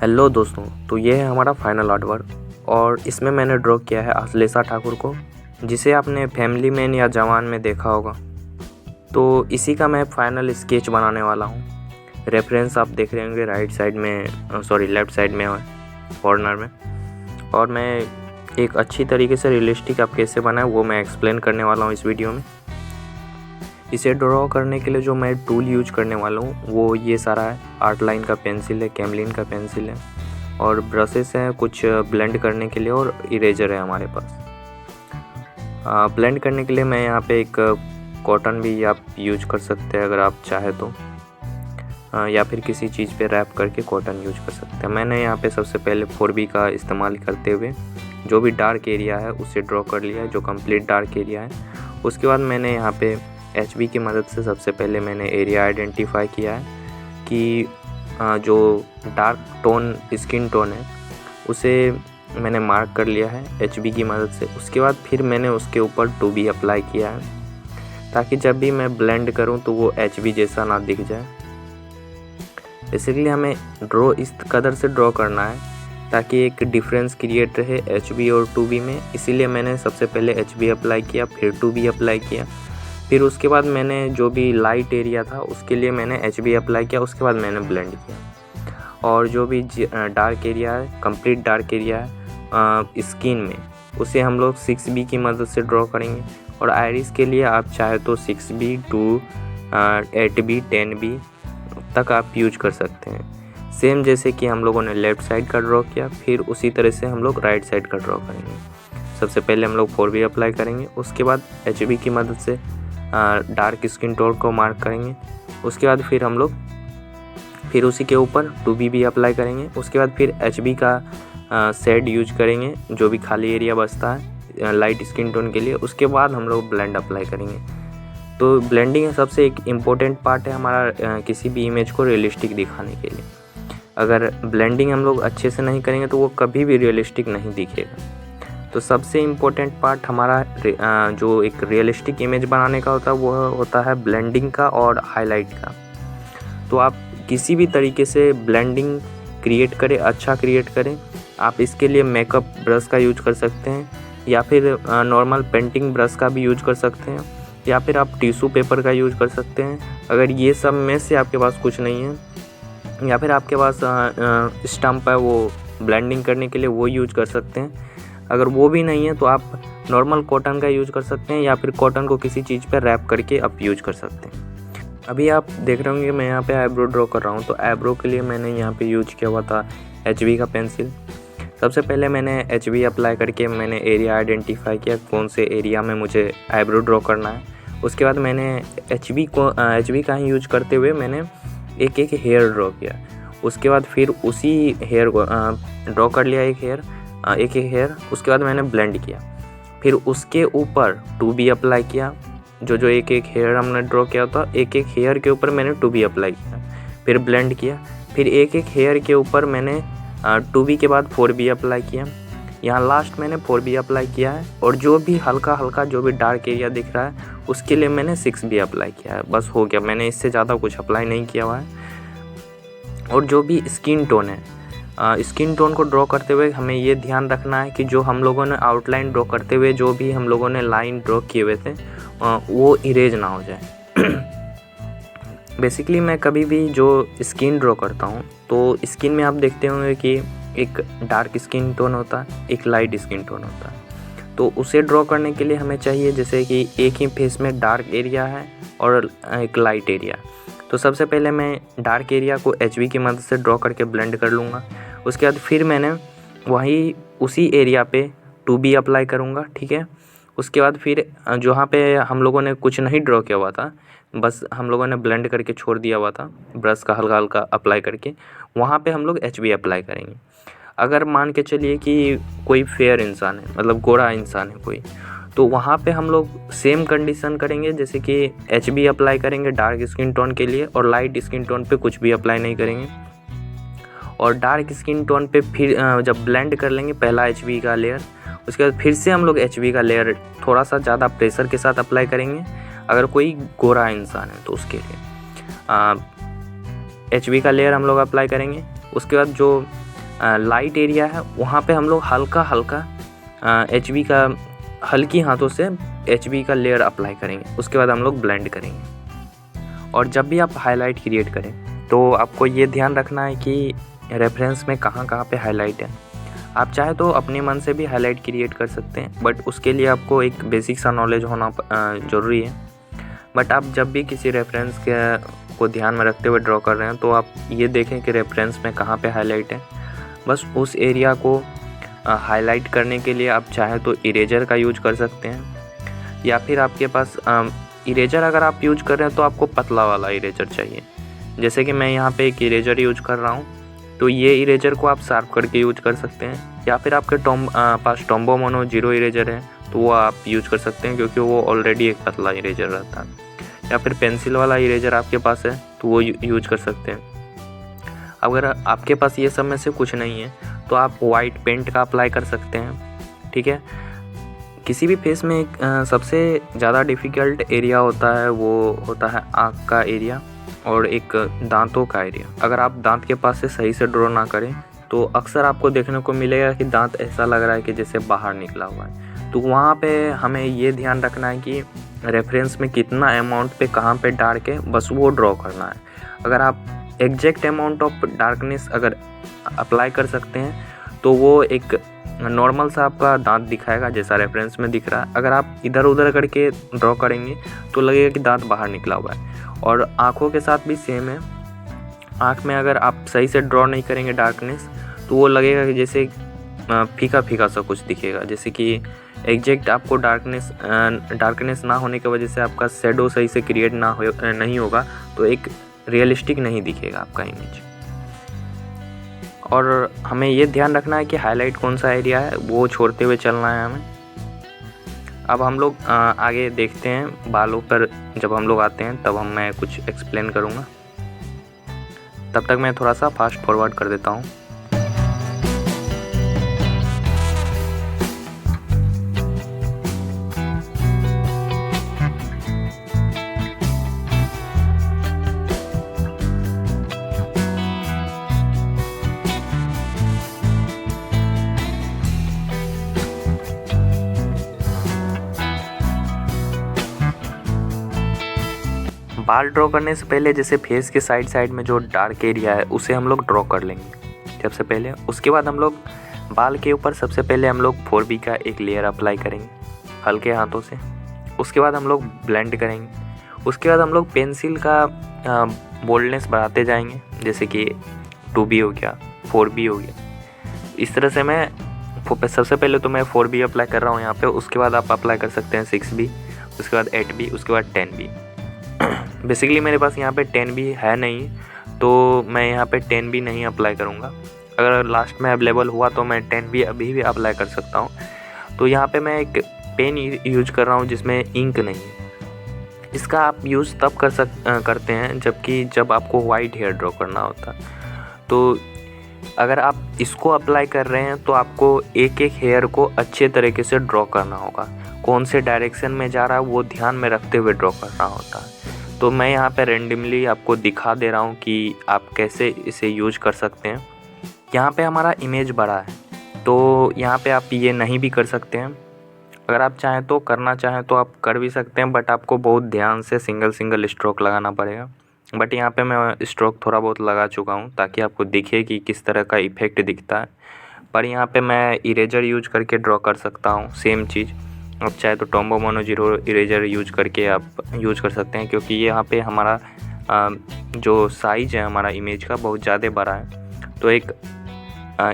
Hello दोस्तों, तो ये है हमारा फाइनल आर्ट वर्क और इसमें मैंने ड्रॉ किया है अश्लेषा ठाकुर को, जिसे आपने फैमिली मैन या जवान में देखा होगा। तो इसी का मैं फाइनल स्केच बनाने वाला हूँ। रेफरेंस आप देख रहे होंगे राइट साइड में, लेफ़्ट साइड में कॉर्नर में। और मैं एक अच्छी तरीके से रियलिस्टिक आप कैसे बनाए वो मैं एक्सप्लेन करने वाला हूँ इस वीडियो में। इसे ड्रॉ करने के लिए जो मैं टूल यूज करने वाला हूँ वो ये सारा है। आर्ट लाइन का पेंसिल है, कैमलिन का पेंसिल है और ब्रशेस हैं कुछ ब्लेंड करने के लिए, और इरेजर है हमारे पास। ब्लेंड करने के लिए मैं यहाँ पे एक कॉटन भी आप यूज कर सकते हैं अगर आप चाहे तो, या फिर किसी चीज़ पे रैप करके कॉटन यूज कर सकते हैं। मैंने यहाँ पे सबसे पहले 4B का इस्तेमाल करते हुए जो भी डार्क एरिया है उसे ड्रॉ कर लिया है, जो कंप्लीट डार्क एरिया है। उसके बाद मैंने यहाँ पे HB की मदद से सबसे पहले मैंने एरिया आइडेंटिफाई किया है कि जो डार्क टोन स्किन टोन है उसे मैंने मार्क कर लिया है HB की मदद से। उसके बाद फिर मैंने उसके ऊपर 2B अप्लाई किया है ताकि जब भी मैं ब्लेंड करूं तो वो HB जैसा ना दिख जाए। बेसिकली हमें ड्रॉ इस कदर से ड्रॉ करना है ताकि एक डिफरेंस क्रिएट रहे HB और 2B में। इसीलिए मैंने सबसे पहले HB अप्लाई किया, फिर 2B अप्लाई किया, फिर उसके बाद मैंने जो भी लाइट एरिया था उसके लिए मैंने HB अप्लाई किया, उसके बाद मैंने ब्लेंड किया। और जो भी डार्क एरिया है, कंप्लीट डार्क एरिया है स्किन में, उसे हम लोग 6B की मदद से ड्रॉ करेंगे। और आइरिस के लिए आप चाहे तो 6B, 8B, 10B तक आप यूज कर सकते हैं। सेम जैसे कि हम लोगों ने लेफ़्ट साइड का ड्रॉ किया, फिर उसी तरह से हम लोग राइट साइड का ड्रॉ करेंगे। सबसे पहले हम लोग 4B अप्लाई करेंगे, उसके बाद HB की मदद से डार्क स्किन टोन को मार्क करेंगे। उसके बाद फिर हम लोग फिर उसी के ऊपर 2B भी अप्लाई करेंगे। उसके बाद फिर HB का शेड यूज करेंगे जो भी खाली एरिया बचता है लाइट स्किन टोन के लिए। उसके बाद हम लोग ब्लेंड अप्लाई करेंगे। तो ब्लेंडिंग सबसे एक इम्पोर्टेंट पार्ट है हमारा किसी भी इमेज को रियलिस्टिक दिखाने के लिए। अगर ब्लेंडिंग हम लोग अच्छे से नहीं करेंगे तो वो कभी भी रियलिस्टिक नहीं दिखेगा। तो सबसे इम्पोर्टेंट पार्ट हमारा जो एक रियलिस्टिक इमेज बनाने का होता है वो होता है ब्लेंडिंग का और हाईलाइट का। तो आप किसी भी तरीके से ब्लेंडिंग क्रिएट करें, अच्छा क्रिएट करें। आप इसके लिए मेकअप ब्रश का यूज कर सकते हैं, या फिर नॉर्मल पेंटिंग ब्रश का भी यूज कर सकते हैं, या फिर आप टिश्यू पेपर का यूज कर सकते हैं। अगर ये सब में से आपके पास कुछ नहीं है, या फिर आपके पास स्टम्प है वो ब्लेंडिंग करने के लिए, वो यूज कर सकते हैं। अगर वो भी नहीं है तो आप नॉर्मल कॉटन का यूज कर सकते हैं, या फिर कॉटन को किसी चीज़ पर रैप करके आप यूज कर सकते हैं। अभी आप देख रहे होंगे मैं यहाँ पे आईब्रो ड्रॉ कर रहा हूँ। तो आईब्रो के लिए मैंने यहाँ पे यूज किया हुआ था HB का पेंसिल। सबसे पहले मैंने HB अप्लाई करके मैंने एरिया आइडेंटिफाई किया कौन से एरिया में मुझे आईब्रो ड्रॉ करना है। उसके बाद मैंने HB का ही यूज करते हुए मैंने एक हेयर ड्रॉ किया। उसके बाद फिर उसी हेयर को ड्रॉ कर लिया, एक हेयर। उसके बाद मैंने ब्लेंड किया, फिर उसके ऊपर 2B अप्लाई किया। जो एक हेयर हमने ड्रॉ किया था, एक हेयर के ऊपर मैंने 2B अप्लाई किया, फिर ब्लेंड किया। फिर एक हेयर के ऊपर मैंने 2B के बाद 4B अप्लाई किया। यहाँ लास्ट मैंने 4B अप्लाई किया है। और जो भी हल्का जो भी डार्क एरिया दिख रहा है उसके लिए मैंने 6B अप्लाई किया है। बस हो गया, मैंने इससे ज़्यादा कुछ अप्लाई नहीं किया हुआ है। और जो भी स्किन टोन है, स्किन टोन को ड्रॉ करते हुए हमें ये ध्यान रखना है कि जो हम लोगों ने आउटलाइन ड्रॉ करते हुए जो भी हम लोगों ने लाइन ड्रॉ किए हुए थे वो इरेज ना हो जाए। बेसिकली मैं कभी भी जो स्किन ड्रॉ करता हूँ तो स्किन में आप देखते होंगे कि एक डार्क स्किन टोन होता है, एक लाइट स्किन टोन होता है। तो उसे ड्रॉ करने के लिए हमें चाहिए जैसे कि एक ही फेस में डार्क एरिया है और एक लाइट एरिया। तो सबसे पहले मैं डार्क एरिया को HB की मदद से ड्रॉ करके ब्लेंड कर लूँगा। उसके बाद फिर मैंने उसी एरिया पे 2B अप्लाई करूँगा, ठीक है। उसके बाद फिर जहाँ पे हम लोगों ने कुछ नहीं ड्रॉ किया हुआ था, बस हम लोगों ने ब्लेंड करके छोड़ दिया हुआ था ब्रश का हल्का अप्लाई करके, वहाँ पे हम लोग HB अप्लाई करेंगे। अगर मान के चलिए कि कोई फेयर इंसान है, मतलब गोरा इंसान है कोई, तो वहाँ पे हम लोग सेम कंडीशन करेंगे जैसे कि HB अप्लाई करेंगे डार्क स्किन टोन के लिए, और लाइट स्किन टोन पे कुछ भी अप्लाई नहीं करेंगे। और डार्क स्किन टोन पे फिर जब ब्लेंड कर लेंगे पहला HB का लेयर, उसके बाद फिर से हम लोग HB का लेयर थोड़ा सा ज़्यादा प्रेशर के साथ अप्लाई करेंगे अगर कोई गोरा इंसान है तो उसके लिए। HB का लेयर हम लोग अप्लाई करेंगे। उसके बाद जो लाइट एरिया है वहाँ पे हम लोग हल्का हल्का HB का हल्की हाथों से HB का लेयर अप्लाई करेंगे। उसके बाद हम लोग ब्लेंड करेंगे। और जब भी आप हाईलाइट क्रिएट करें तो आपको ये ध्यान रखना है कि रेफरेंस में कहाँ कहाँ पे हाईलाइट है। आप चाहे तो अपने मन से भी हाईलाइट क्रिएट कर सकते हैं, बट उसके लिए आपको एक बेसिक सा नॉलेज होना ज़रूरी है। बट आप जब भी किसी रेफरेंस को ध्यान में रखते हुए ड्रॉ कर रहे हैं तो आप ये देखें कि रेफरेंस में कहाँ पे हाईलाइट है। बस उस एरिया को हाईलाइट करने के लिए आप चाहे तो इरेजर का यूज कर सकते हैं, या फिर आपके पास इरेजर अगर आप यूज कर रहे हैं तो आपको पतला वाला इरेजर चाहिए। जैसे कि मैं यहाँ पे एक इरेजर यूज कर रहा हूँ, तो ये इरेजर को आप शार्प करके यूज कर सकते हैं, या फिर आपके पास टॉम्बो मोनो 0 इरेजर है तो वो आप यूज कर सकते हैं क्योंकि वो ऑलरेडी एक पतला इरेजर रहता है। या फिर पेंसिल वाला इरेजर आपके पास है तो वो यूज कर सकते हैं। अगर आपके पास ये सब में से कुछ नहीं है तो आप वाइट पेंट का अप्लाई कर सकते हैं। ठीक है, किसी भी फेस में एक सबसे ज़्यादा डिफ़िकल्ट एरिया होता है, वो होता है आँख का एरिया और एक दांतों का एरिया। अगर आप दांत के पास से सही से ड्रॉ ना करें तो अक्सर आपको देखने को मिलेगा कि दांत ऐसा लग रहा है कि जैसे बाहर निकला हुआ है। तो वहाँ पे हमें ये ध्यान रखना है कि रेफरेंस में कितना अमाउंट पे कहाँ पे डार्क है, बस वो ड्रॉ करना है। अगर आप एग्जैक्ट अमाउंट ऑफ डार्कनेस अगर अप्लाई कर सकते हैं तो वो एक नॉर्मल सा आपका दांत दिखाएगा जैसा रेफरेंस में दिख रहा है। अगर आप इधर उधर करके ड्रॉ करेंगे तो लगेगा कि दांत बाहर निकला हुआ है। और आँखों के साथ भी सेम है। आँख में अगर आप सही से ड्रॉ नहीं करेंगे डार्कनेस तो वो लगेगा कि जैसे फीका फीका सा कुछ दिखेगा, जैसे कि एग्जैक्ट आपको डार्कनेस ना होने की वजह से आपका शेडो सही से क्रिएट नहीं होगा तो एक रियलिस्टिक नहीं दिखेगा आपका इमेज। और हमें ये ध्यान रखना है कि हाईलाइट कौन सा एरिया है वो छोड़ते हुए चलना है हमें। अब हम लोग आगे देखते हैं। बालों पर जब हम लोग आते हैं तब मैं कुछ एक्सप्लेन करूँगा, तब तक मैं थोड़ा सा फास्ट फॉरवर्ड कर देता हूँ। बाल ड्रॉ करने से पहले जैसे फेस के साइड में जो डार्क एरिया है उसे हम लोग ड्रॉ कर लेंगे सबसे पहले। उसके बाद हम लोग बाल के ऊपर सबसे पहले हम लोग 4B का एक लेयर अप्लाई करेंगे हल्के हाथों से। उसके बाद हम लोग ब्लेंड करेंगे। उसके बाद हम लोग पेंसिल का बोल्डनेस बढ़ाते जाएंगे, जैसे कि 2B हो गया, 4B हो गया। इस तरह से मैं सबसे पहले तो मैं 4B अप्लाई कर रहा हूँ यहाँ पे। उसके बाद आप अप्लाई कर सकते हैं 6B, उसके बाद 8B, उसके बाद 10B। बेसिकली मेरे पास यहाँ पे 10B है नहीं तो मैं यहाँ पे 10B नहीं अप्लाई करूँगा। अगर लास्ट में अवेलेबल हुआ तो मैं 10B अभी भी अप्लाई कर सकता हूँ। तो यहाँ पे मैं एक पेन यूज कर रहा हूँ जिसमें इंक नहीं है। इसका आप यूज़ तब करते हैं जब आपको वाइट हेयर ड्रॉ करना होता है। तो अगर आप इसको अप्लाई कर रहे हैं तो आपको एक एक हेयर को अच्छे तरीके से ड्रॉ करना होगा। कौन से डायरेक्शन में जा रहा है वो ध्यान में रखते हुए ड्रॉ करना होता है। तो मैं यहाँ पे रैंडमली आपको दिखा दे रहा हूँ कि आप कैसे इसे यूज कर सकते हैं। यहाँ पे हमारा इमेज बड़ा है तो यहाँ पे आप ये नहीं भी कर सकते हैं। अगर आप चाहें तो करना चाहें तो आप कर भी सकते हैं, बट आपको बहुत ध्यान से सिंगल स्ट्रोक लगाना पड़ेगा। बट यहाँ पे मैं स्ट्रोक थोड़ा बहुत लगा चुका हूँ ताकि आपको दिखे कि किस तरह का इफ़ेक्ट दिखता है। पर यहाँ पे मैं इरेजर यूज करके ड्रॉ कर सकता हूँ सेम चीज़। आप चाहे तो टॉम्बो मोनो 0 इरेजर यूज करके आप यूज कर सकते हैं, क्योंकि यहाँ पे हमारा जो साइज़ है हमारा इमेज का बहुत ज़्यादा बड़ा है। तो एक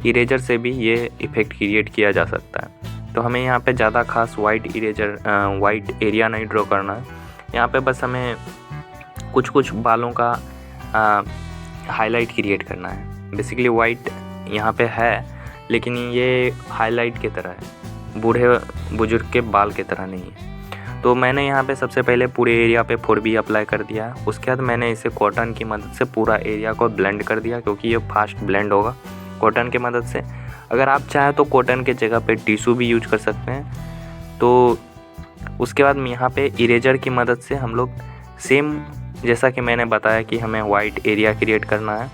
इरेजर से भी ये इफ़ेक्ट क्रिएट किया जा सकता है। तो हमें यहाँ पे ज़्यादा खास वाइट एरिया नहीं ड्रॉ करना है। यहाँ पे बस हमें कुछ बालों का हाईलाइट क्रिएट करना है। बेसिकली वाइट यहाँ पे है लेकिन ये हाईलाइट की तरह है, बूढ़े बुजुर्ग के बाल की तरह नहीं है। तो मैंने यहाँ पे सबसे पहले पूरे एरिया पे 4B अप्लाई कर दिया। उसके बाद मैंने इसे कॉटन की मदद से पूरा एरिया को ब्लेंड कर दिया, क्योंकि ये फास्ट ब्लेंड होगा कॉटन की मदद से। अगर आप चाहें तो कॉटन के जगह पे टिश्यू भी यूज कर सकते हैं। तो उसके बाद यहाँ पे इरेजर की मदद से हम लोग सेम जैसा कि मैंने बताया कि हमें वाइट एरिया क्रिएट करना है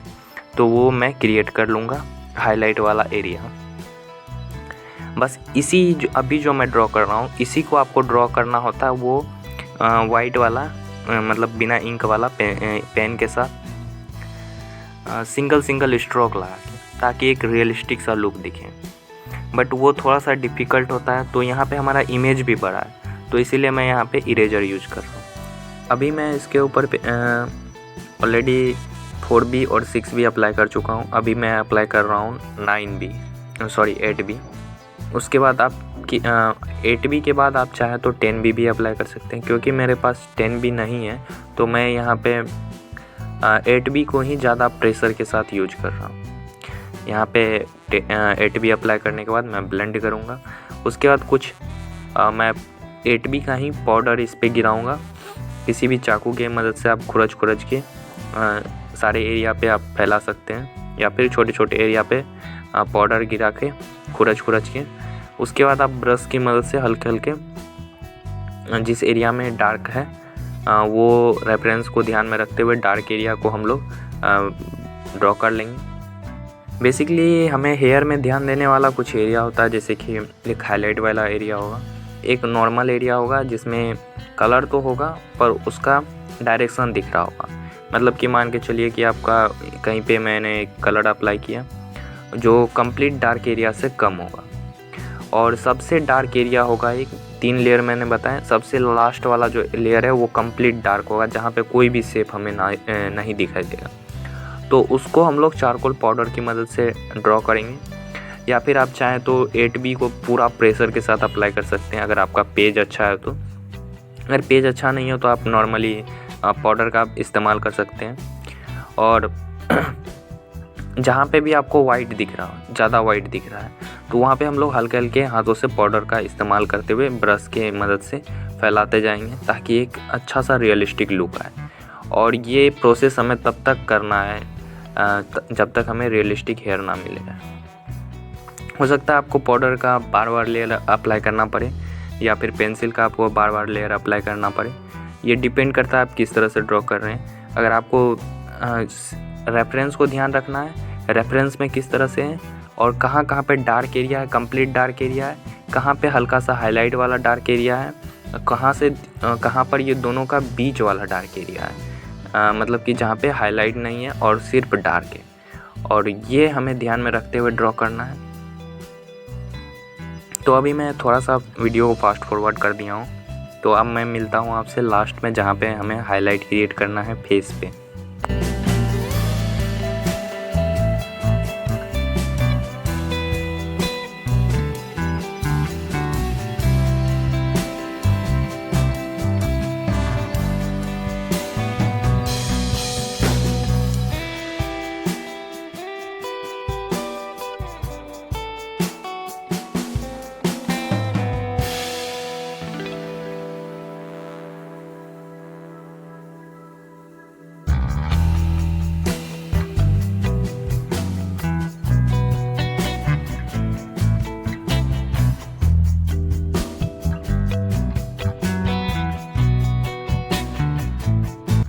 तो वो मैं क्रिएट कर लूँगा। हाईलाइट वाला एरिया। बस इसी जो अभी जो मैं ड्रॉ कर रहा हूँ इसी को आपको ड्रॉ करना होता है, वो वाइट वाला मतलब बिना इंक वाला पेन के साथ सिंगल स्ट्रोक लगा के, ताकि एक रियलिस्टिक सा लुक दिखे। बट वो थोड़ा सा डिफ़िकल्ट होता है, तो यहाँ पे हमारा इमेज भी बड़ा है, तो इसीलिए मैं यहाँ पे इरेजर यूज कर रहा हूँ। अभी मैं इसके ऊपर ऑलरेडी 4B और 6B अप्लाई कर चुका हूँ। अभी मैं अप्लाई कर रहा हूँ 8B। उसके बाद आप 8B के बाद आप चाहे तो 10B भी अप्लाई कर सकते हैं। क्योंकि मेरे पास 10B नहीं है तो मैं यहाँ पे 8B को ही ज़्यादा प्रेशर के साथ यूज कर रहा हूँ। यहाँ पे 8B अप्लाई करने के बाद मैं ब्लेंड करूँगा। उसके बाद कुछ मैं 8B का ही पाउडर इस पर गिराऊँगा। किसी भी चाकू के मदद से आप खुरच के सारे एरिया पे आप फैला सकते हैं, या फिर छोटे छोटे एरिया पे पाउडर गिरा के खुरच के। उसके बाद आप ब्रश की मदद से हल्के जिस एरिया में डार्क है वो रेफरेंस को ध्यान में रखते हुए डार्क एरिया को हम लोग ड्रॉ कर लेंगे। बेसिकली हमें हेयर में ध्यान देने वाला कुछ एरिया होता है, जैसे कि एक हाईलाइट वाला एरिया होगा, एक नॉर्मल एरिया होगा जिसमें कलर तो होगा पर उसका डायरेक्शन दिख रहा होगा। मतलब कि मान के चलिए कि आपका कहीं पे मैंने एक कलर अप्लाई किया जो कंप्लीट डार्क एरिया से कम होगा, और सबसे डार्क एरिया होगा एक 3 लेयर मैंने बताया। सबसे लास्ट वाला जो लेयर है वो कंप्लीट डार्क होगा, जहाँ पे कोई भी शेप हमें नहीं दिखाई देगा। तो उसको हम लोग चारकोल पाउडर की मदद से ड्रॉ करेंगे, या फिर आप चाहें तो 8B को पूरा प्रेशर के साथ अप्लाई कर सकते हैं, अगर आपका पेज अच्छा है तो। अगर पेज अच्छा नहीं हो तो आप नॉर्मली पाउडर का इस्तेमाल कर सकते हैं। और जहाँ पे भी आपको वाइट दिख रहा हो, ज़्यादा वाइट दिख रहा है, तो वहाँ पे हम लोग हल्के हाथों से पाउडर का इस्तेमाल करते हुए ब्रश के मदद से फैलाते जाएंगे, ताकि एक अच्छा सा रियलिस्टिक लुक आए। और ये प्रोसेस हमें तब तक करना है जब तक हमें रियलिस्टिक हेयर ना मिलेगा। हो सकता है आपको पाउडर का बार लेयर अप्लाई करना पड़े, या फिर पेंसिल का आपको बार लेयर अप्लाई करना पड़े। ये डिपेंड करता है आप किस तरह से ड्रॉ कर रहे हैं। अगर आपको रेफरेंस को ध्यान रखना है, रेफरेंस में किस तरह से है और कहाँ पे डार्क एरिया है, कंप्लीट डार्क एरिया है, कहाँ पे हल्का सा हाईलाइट वाला डार्क एरिया है, कहाँ पर ये दोनों का बीच वाला डार्क एरिया है, मतलब कि जहाँ पे हाईलाइट नहीं है और सिर्फ डार्क है, और ये हमें ध्यान में रखते हुए ड्रॉ करना है। तो अभी मैं थोड़ा सा वीडियो को फास्ट फॉरवर्ड कर दिया हूँ, तो अब मैं मिलता हूँ आपसे लास्ट में, जहाँ पे हमें हाईलाइट क्रिएट करना है फेस पे।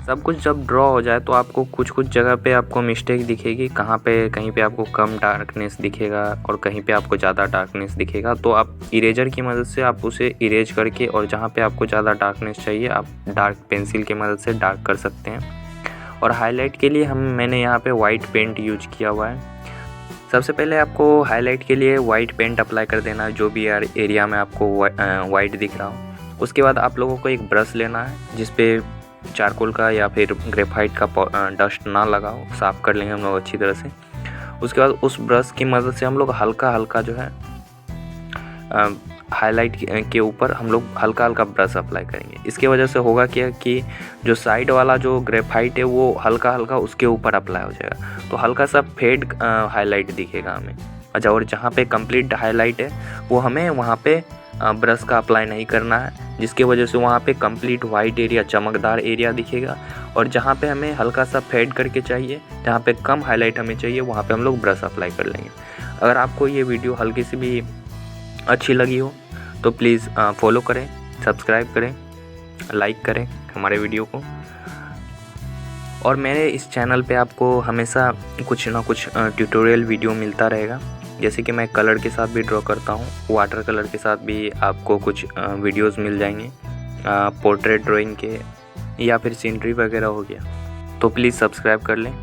सब कुछ जब ड्रॉ हो जाए तो आपको कुछ जगह पे आपको मिस्टेक दिखेगी, कहीं पे आपको कम डार्कनेस दिखेगा और कहीं पे आपको ज़्यादा डार्कनेस दिखेगा। तो आप इरेजर की मदद से आप उसे इरेज करके, और जहाँ पे आपको ज़्यादा डार्कनेस चाहिए आप डार्क पेंसिल की मदद से डार्क कर सकते हैं। और हाईलाइट के लिए मैंने यहाँ पे वाइट पेंट यूज किया हुआ है। सबसे पहले आपको हाईलाइट के लिए वाइट पेंट अप्लाई कर देना है, जो भी एरिया में आपको वाइट दिख रहा हो। उसके बाद आप लोगों को एक ब्रश लेना है जिसपे चारकोल का या फिर ग्रेफाइट का डस्ट ना लगा हो, साफ़ कर लेंगे हम लोग अच्छी तरह से। उसके बाद उस ब्रश की मदद से हम लोग हल्का जो है हाईलाइट के ऊपर हम लोग हल्का ब्रश अप्लाई करेंगे। इसके वजह से होगा क्या कि जो साइड वाला जो ग्रेफाइट है वो हल्का उसके ऊपर अप्लाई हो जाएगा, तो हल्का सा फेड हाईलाइट दिखेगा हमें। अच्छा, और जहाँ पे कंप्लीट हाईलाइट है वो हमें वहाँ पे ब्रश का अप्लाई नहीं करना है, जिसके वजह से वहाँ पे कंप्लीट वाइट एरिया, चमकदार एरिया दिखेगा। और जहाँ पे हमें हल्का सा फेड करके चाहिए, जहाँ पे कम हाईलाइट हमें चाहिए, वहाँ पे हम लोग ब्रश अप्लाई कर लेंगे। अगर आपको ये वीडियो हल्की सी भी अच्छी लगी हो तो प्लीज़ फॉलो करें, सब्सक्राइब करें, लाइक करें हमारे वीडियो को। और मेरे इस चैनल पे आपको हमेशा कुछ ना कुछ ट्यूटोरियल वीडियो मिलता रहेगा। जैसे कि मैं कलर के साथ भी ड्रॉ करता हूँ, वाटर कलर के साथ भी आपको कुछ वीडियोस मिल जाएंगे, पोर्ट्रेट ड्राइंग के या फिर सीनरी वगैरह हो गया। तो प्लीज़ सब्सक्राइब कर लें।